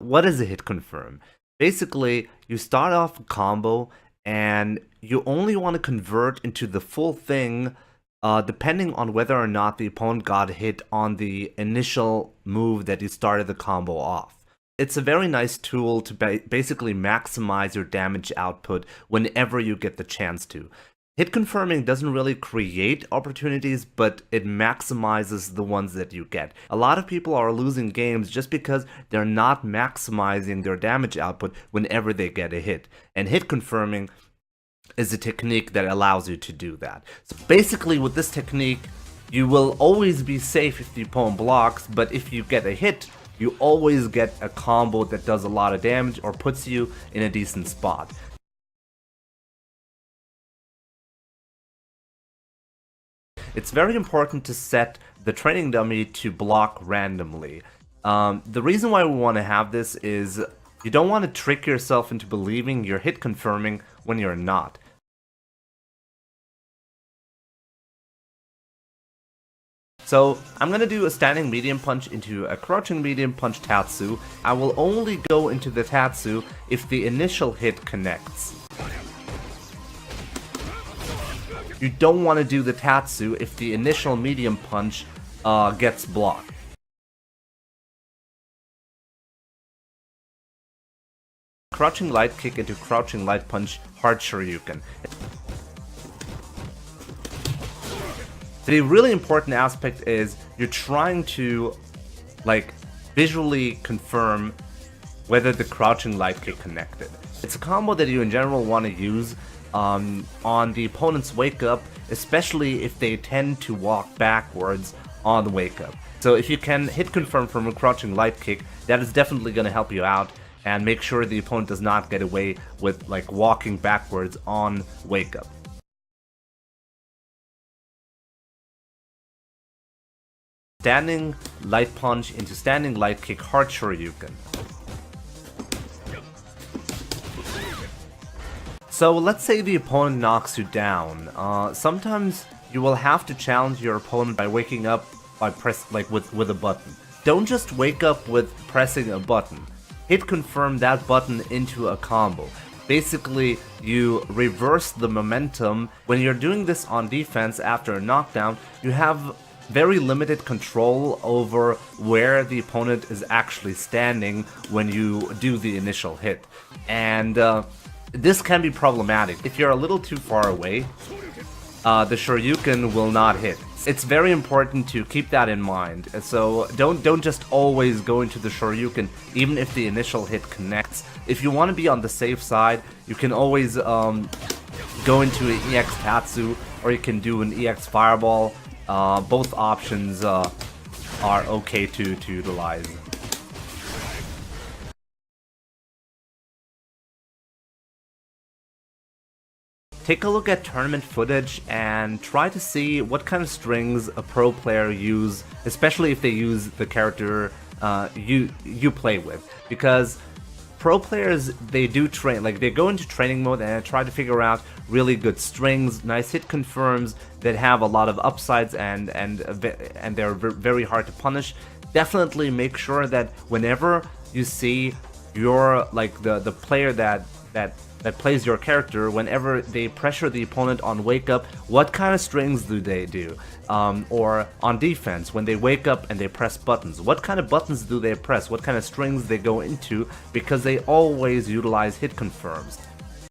what is a hit confirm? Basically, you start off a combo and you only want to convert into the full thing depending on whether or not the opponent got hit on the initial move that you started the combo off. It's a very nice tool to basically maximize your damage output whenever you get the chance to. Hit confirming doesn't really create opportunities, but it maximizes the ones that you get. A lot of people are losing games just because they're not maximizing their damage output whenever they get a hit. And hit confirming is a technique that allows you to do that. So basically with this technique, you will always be safe if the opponent blocks, but if you get a hit, you always get a combo that does a lot of damage or puts you in a decent spot. It's very important to set the training dummy to block randomly. The reason why we want to have this is you don't want to trick yourself into believing you're hit confirming when you're not. So I'm going to do a standing medium punch into a crouching medium punch Tatsu. I will only go into the Tatsu if the initial hit connects. You don't want to do the Tatsu if the initial medium punch gets blocked. Crouching light kick into crouching light punch hard shoryuken. The really important aspect is you're trying to visually confirm whether the crouching light kick connected. It's a combo that you in general want to use on the opponent's wake up, especially if they tend to walk backwards on the wake up. So if you can hit confirm from a crouching light kick, that is definitely going to help you out and make sure the opponent does not get away with walking backwards on wake up. Standing light punch into standing light kick hard shoryuken. So let's say the opponent knocks you down. Sometimes you will have to challenge your opponent by waking up by with a button. Don't just wake up with pressing a button. Hit confirm that button into a combo. Basically, you reverse the momentum. When you're doing this on defense after a knockdown, you have very limited control over where the opponent is actually standing when you do the initial hit. And this can be problematic. If you're a little too far away, the shoryuken will not hit. It's very important to keep that in mind. So don't just always go into the shoryuken, even if the initial hit connects. If you want to be on the safe side, you can always go into an EX Tatsu, or you can do an EX Fireball. Both options are okay to utilize. Take a look at tournament footage and try to see what kind of strings a pro player use, especially if they use the character you play with. Because pro players, they do train, they go into training mode and try to figure out really good strings, nice hit confirms that have a lot of upsides and they're very hard to punish. Definitely make sure that whenever you see your the player that plays your character, whenever they pressure the opponent on wake up, what kind of strings do they do? Or on defense, when they wake up and they press buttons, what kind of buttons do they press? What kind of strings they go into? Because they always utilize hit confirms.